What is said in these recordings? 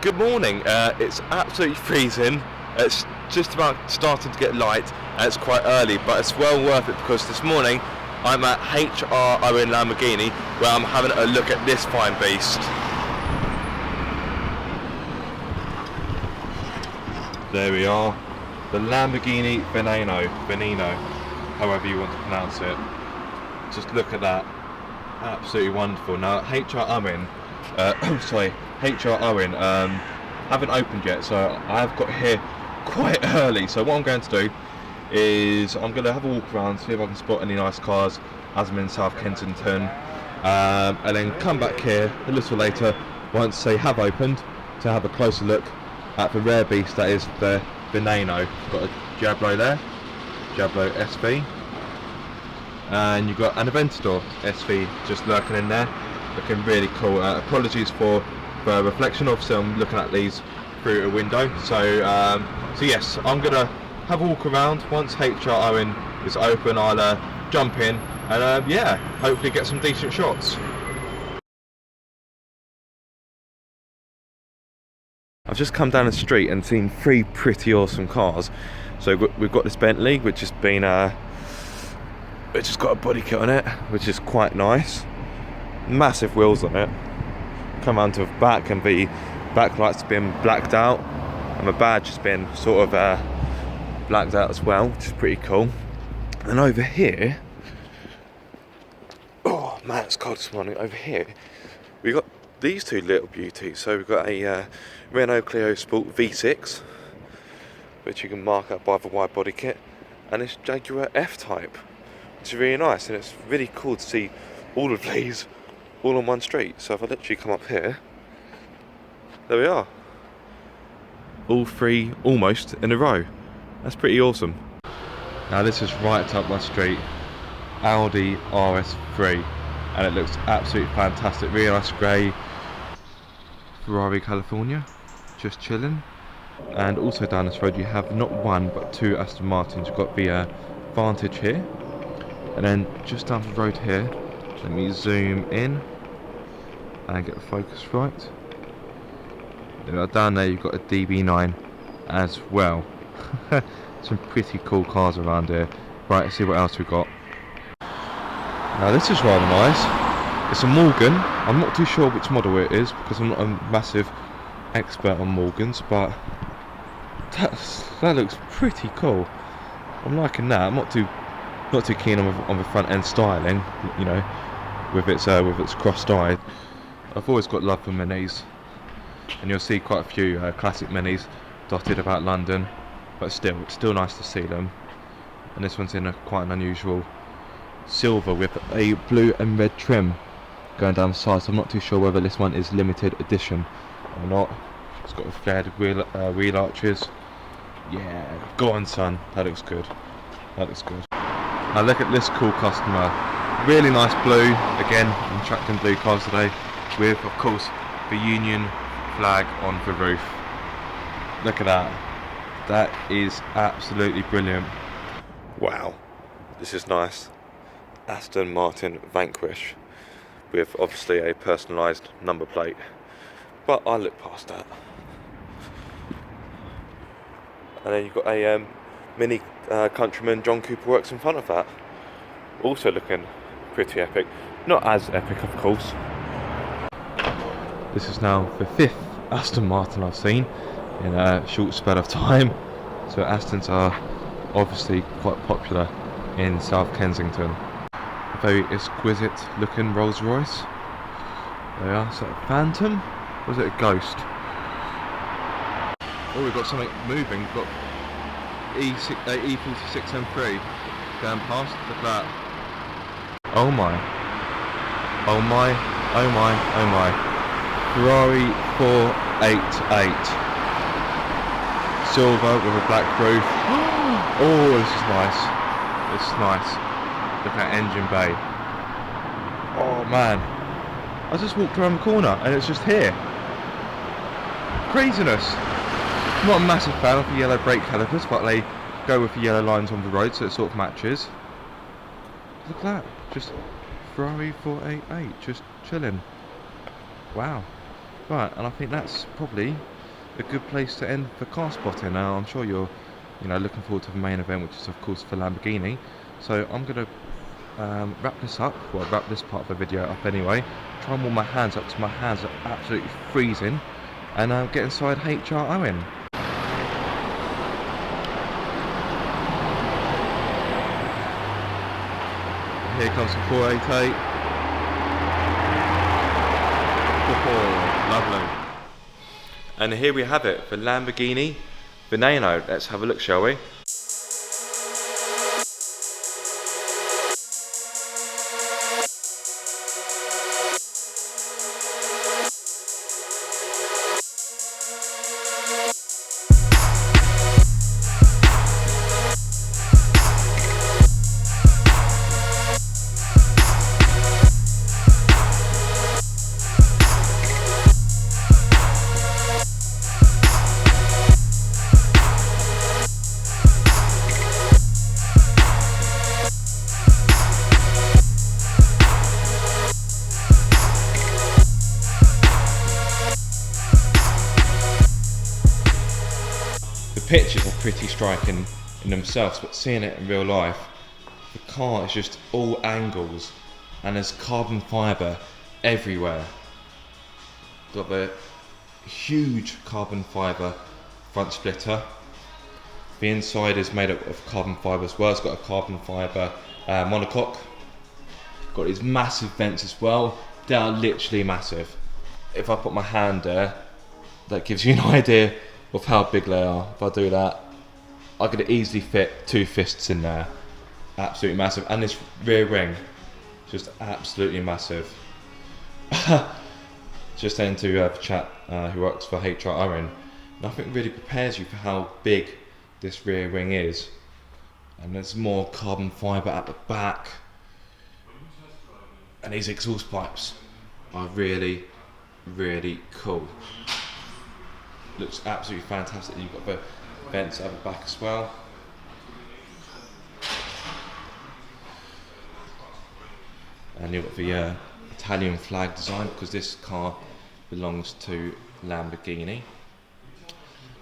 Good morning. It's absolutely freezing. It's just about starting to get light, and it's quite early, but it's well worth it because this morning I'm at Owen Lamborghini, where I'm having a look at this fine beast. There we are, the Lamborghini Veneno, however you want to pronounce it. Just look at that, absolutely wonderful. Now Owen, haven't opened yet, so I've got here quite early. So what I'm going to do is I'm going to have a walk around, see if I can spot any nice cars as I'm in South Kensington, and then come back here a little later once they have opened to have a closer look at the rare beast that is the Veneno. Got a Diablo there, Diablo SV, and you've got an Aventador SV just lurking in there, looking really cool. Apologies for the reflection, obviously I'm looking at these through a window. So yes, I'm gonna have a walk around. Once Owen is open, I'll jump in and yeah, hopefully get some decent shots. I've just come down the street and seen three pretty awesome cars. So we've got this Bentley, which has been it's just got a body kit on it, which is quite nice. Massive wheels on it. Come around to the back, and the backlight's been blacked out, and the badge has been sort of blacked out as well, which is pretty cool. And over here, oh man, it's cold this morning. Over here, we got these two little beauties. So we've got a Renault Clio Sport V6, which you can mark up by the wide body kit, and this Jaguar F-Type, which is really nice, and it's really cool to see all of these all on one street. So if I literally come up here, there we are, all three almost in a row. That's pretty awesome. Now this is right up my street, Audi RS3, and it looks absolutely fantastic. Really nice grey Ferrari California, just chilling. And also down this road you have not one but two Aston Martins. You've got the Vantage here, and then just down the road here, let me zoom in and get the focus right. Down there you've got a DB9 as well. Some pretty cool cars around here. Right, let's see what else we've got. Now this is rather nice. It's a Morgan. I'm not too sure which model it is because I'm not a massive expert on Morgans, but that looks pretty cool. I'm liking that. I'm not too keen on the front end styling, you know, with its crossed eye. I've always got love for minis, and you'll see quite a few classic minis dotted about London, but still, it's still nice to see them. And this one's in quite an unusual silver with a blue and red trim going down the side. So I'm not too sure whether this one is limited edition or not. It's got flared wheel arches. Yeah, go on son, that looks good. That looks good. Now look at this cool customer. Really nice blue, again, I'm attracting blue cars today, with of course the Union flag on the roof. Look at that. That is absolutely brilliant. Wow, this is nice. Aston Martin Vanquish, with obviously a personalised number plate, but I'll look past that. And then you've got a Mini Countryman John Cooper Works in front of that, also looking pretty epic. Not as epic, of course. This is now the fifth Aston Martin I've seen in a short spell of time. So Astons are obviously quite popular in South Kensington. A very exquisite looking Rolls Royce. There we are. Is that a Phantom? Or is it a Ghost? Oh, we've got something moving. We've got E46 M3 going past. Look at that. Oh my. Oh my. Oh my. Oh my. Ferrari 488. Silver with a black roof. Oh, this is nice. This is nice. Look at that engine bay. Oh man. I just walked around the corner and it's just here. Craziness. I'm not a massive fan of the yellow brake calipers, but they go with the yellow lines on the road, so it sort of matches. Look at that. Just Ferrari 488, just chilling. Wow. Right, and I think that's probably a good place to end for car spotting. Now, I'm sure you're, looking forward to the main event, which is of course for Lamborghini. So I'm gonna wrap this up. Well, wrap this part of the video up anyway. Try and warm my hands up because my hands are absolutely freezing, and get inside HR Owen. Here comes the 488. Oh, lovely. And here we have it, the Lamborghini Veneno. Let's have a look, shall we? The pictures are pretty striking in themselves, but seeing it in real life, the car is just all angles and there's carbon fibre everywhere. Got the huge carbon fibre front splitter. The inside is made up of carbon fibre as well. It's got a carbon fibre monocoque. Got these massive vents as well. They are literally massive. If I put my hand there, that gives you an idea of how big they are. If I do that, I could easily fit 2 fists in there. Absolutely massive. And this rear wing, just absolutely massive. Just saying to chat who works for HR Owen, nothing really prepares you for how big this rear wing is. And there's more carbon fibre at the back. And these exhaust pipes are really, really cool. Looks absolutely fantastic. You've got the vents at the back as well. And you've got the Italian flag design, because this car belongs to Lamborghini.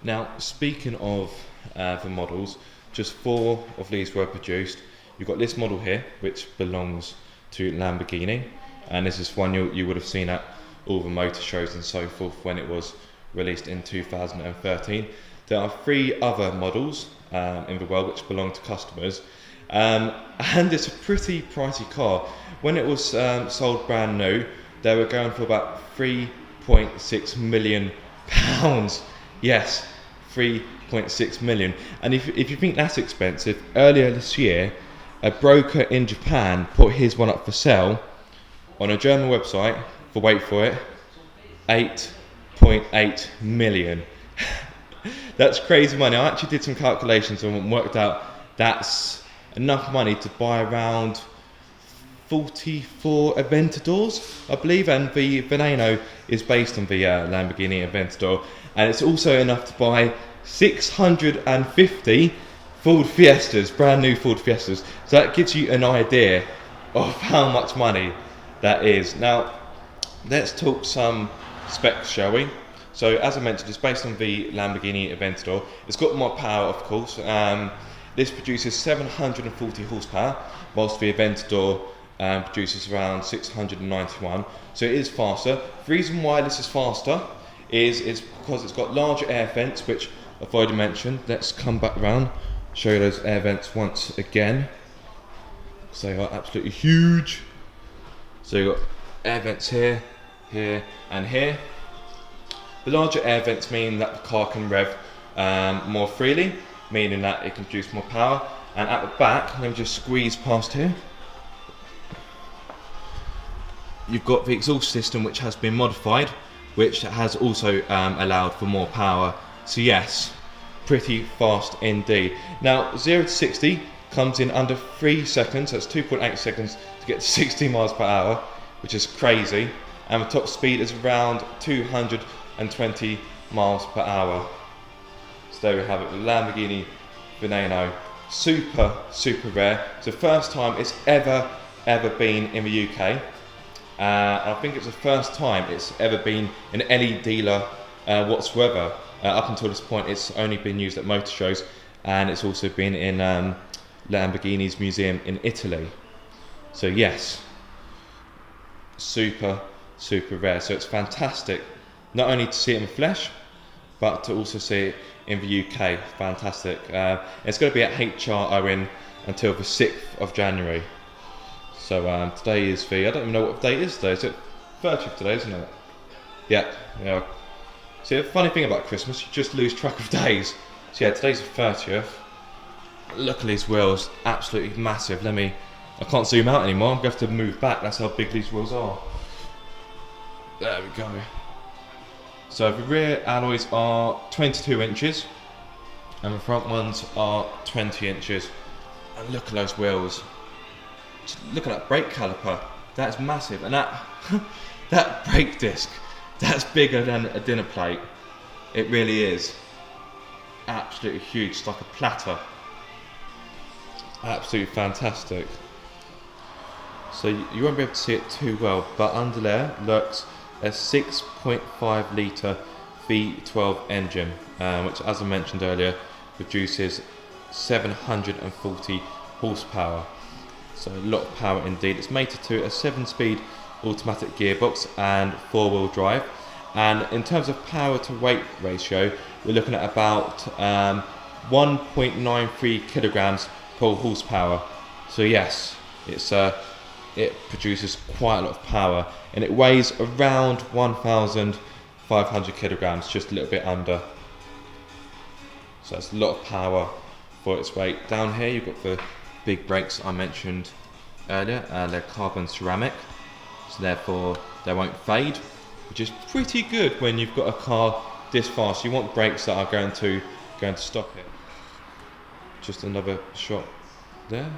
Now, speaking of the models, just 4 of these were produced. You've got this model here, which belongs to Lamborghini, and this is one you would have seen at all the motor shows and so forth when it was released in 2013. There are 3 other models in the world which belong to customers, and it's a pretty pricey car. When it was sold brand new, they were going for about £3.6 million. Yes, 3.6 million. And if you think that's expensive, earlier this year, a broker in Japan put his one up for sale on a German website for, wait for it, 8.8 million. That's crazy money. I actually did some calculations and worked out that's enough money to buy around 44 Aventadors, I believe, and the Veneno is based on the Lamborghini Aventador, and it's also enough to buy 650 Ford Fiestas, brand new Ford Fiestas. So that gives you an idea of how much money that is. Now, let's talk some specs, shall we? So, as I mentioned, it's based on the Lamborghini Aventador. It's got more power, of course. This produces 740 horsepower, whilst the Aventador produces around 691. So it is faster. The reason why this is faster is because it's got larger air vents, which I've already mentioned. Let's come back around, show you those air vents once again. So they are absolutely huge. So you've got air vents here, here, and here. The larger air vents mean that the car can rev more freely, meaning that it can produce more power. And at the back, let me just squeeze past here. You've got the exhaust system, which has been modified, which has also allowed for more power. So yes, pretty fast indeed. Now, 0 to 60 comes in under 3 seconds. That's 2.8 seconds to get to 60 miles per hour, which is crazy. And the top speed is around 220 miles per hour. So there we have it, the Lamborghini Veneno. Super, super rare. It's the first time it's ever been in the UK. I think it's the first time it's ever been in any dealer whatsoever. Up until this point, it's only been used at motor shows, and it's also been in Lamborghini's museum in Italy. So yes, super rare. So it's fantastic, not only to see it in the flesh, but to also see it in the UK. Fantastic. It's going to be at HR Owen until the 6th of January. So today is I don't even know what date is today. Is it 30th today, isn't it? Yeah. See, the funny thing about Christmas, you just lose track of days. So yeah, today's the 30th. Look at these wheels, absolutely massive. I can't zoom out anymore, I'm going to have to move back, that's how big these wheels are. There we go. So the rear alloys are 22 inches, and the front ones are 20 inches. And look at those wheels. Just look at that brake caliper, that's massive. And that brake disc, that's bigger than a dinner plate. It really is. Absolutely huge, it's like a platter. Absolutely fantastic. So you won't be able to see it too well, but under there looks a 6.5 litre V12 engine, which, as I mentioned earlier, produces 740 horsepower. So a lot of power indeed. It's mated to a 7-speed automatic gearbox and 4-wheel drive. And in terms of power to weight ratio, we're looking at about 1.93 kilograms per horsepower. So yes, it produces quite a lot of power, and it weighs around 1,500 kilograms, just a little bit under. So that's a lot of power for its weight. Down here you've got the big brakes I mentioned earlier, they're carbon ceramic, so therefore they won't fade, which is pretty good when you've got a car this fast. You want brakes that are going to stop it. Just another shot there.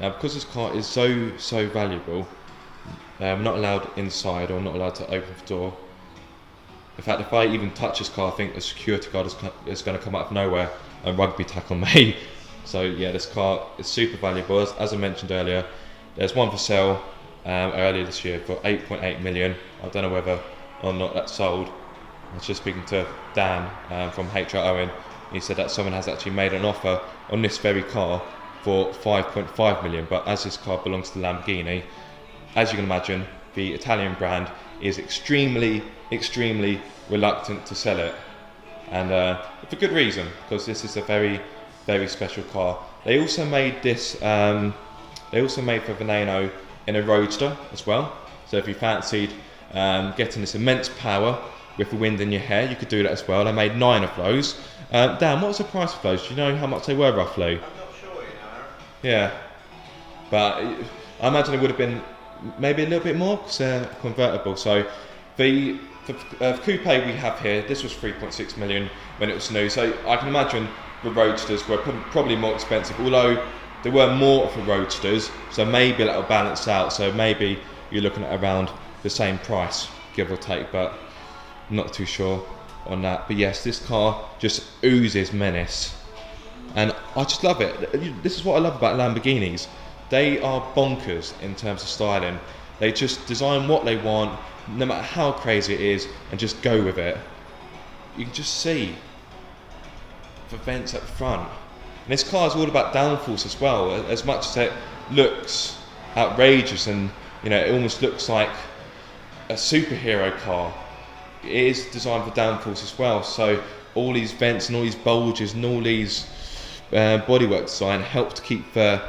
Now, because this car is so valuable, we're not allowed inside, or not allowed to open the door. In fact, if I even touch this car, I think a security guard is going to come out of nowhere and rugby tackle me. So yeah, this car is super valuable. As I mentioned earlier, there's one for sale earlier this year for 8.8 million. I don't know whether or not that's sold. I was just speaking to Dan from HR Owen. He said that someone has actually made an offer on this very car for 5.5 million, but as this car belongs to Lamborghini, as you can imagine, the Italian brand is extremely reluctant to sell it, and for good reason, because this is a very special car. They also made this they also made the Veneno in a roadster as well, so if you fancied getting this immense power with the wind in your hair, you could do that as well. They made 9 of those. Dan, what was the price of those? Do you know how much they were roughly? Yeah, but I imagine it would have been maybe a little bit more because they're convertible. So the coupe we have here, this was 3.6 million when it was new. So I can imagine the roadsters were probably more expensive, although there were more of the roadsters. So maybe that'll balance out. So maybe you're looking at around the same price, give or take, but I'm not too sure on that. But yes, this car just oozes menace. And I just love it. This is what I love about Lamborghinis. They are bonkers in terms of styling. They just design what they want, no matter how crazy it is, and just go with it. You can just see the vents at the front. And this car is all about downforce as well. As much as it looks outrageous and it almost looks like a superhero car, it is designed for downforce as well. So all these vents and all these bulges and all these bodywork design help to keep the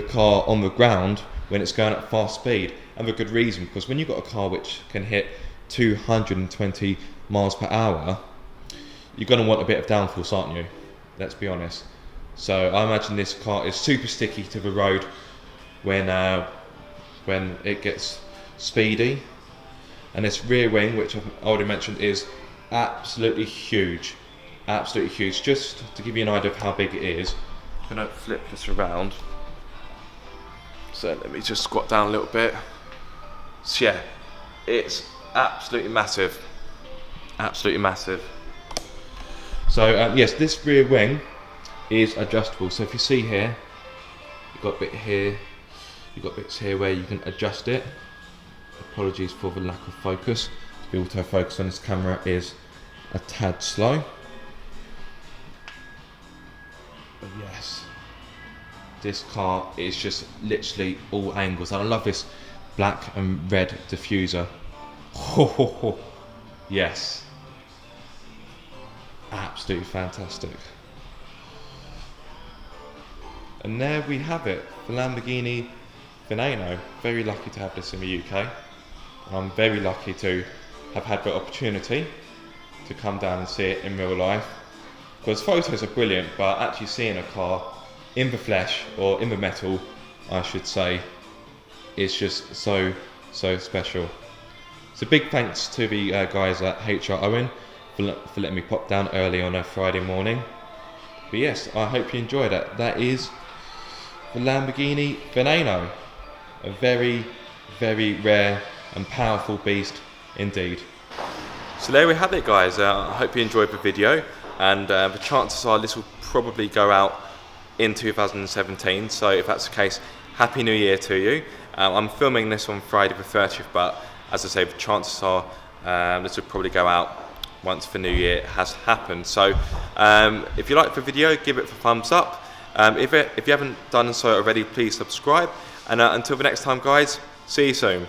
car on the ground when it's going at fast speed, and for good reason, because when you've got a car which can hit 220 miles per hour, you're going to want a bit of downforce, aren't you? Let's be honest. So I imagine this car is super sticky to the road when it gets speedy. And this rear wing, which I've already mentioned, is absolutely huge. Absolutely huge. Just to give you an idea of how big it is, I'm going to flip this around. So let me just squat down a little bit. So yeah, it's absolutely massive. Absolutely massive. So yes, this rear wing is adjustable. So if you see here, you've got a bit here, you've got bits here where you can adjust it. Apologies for the lack of focus. The autofocus on this camera is a tad slow. But yes, this car is just literally all angles. And I love this black and red diffuser. Yes, absolutely fantastic. And there we have it, the Lamborghini Veneno. Very lucky to have this in the UK. I'm very lucky to have had the opportunity to come down and see it in real life. Because photos are brilliant, but actually seeing a car in the flesh, or in the metal, I should say, is just so special. So big thanks to the guys at HR Owen for letting me pop down early on a Friday morning. But yes, I hope you enjoyed it. That is the Lamborghini Veneno. A very rare and powerful beast indeed. So there we have it, guys. I hope you enjoyed the video, and the chances are this will probably go out in 2017, so if that's the case, Happy New Year to you. I'm filming this on Friday the 30th, but as I say, the chances are this will probably go out once the New Year has happened. So if you like the video, give it a thumbs up. If you haven't done so already, please subscribe, and until the next time, guys, see you soon.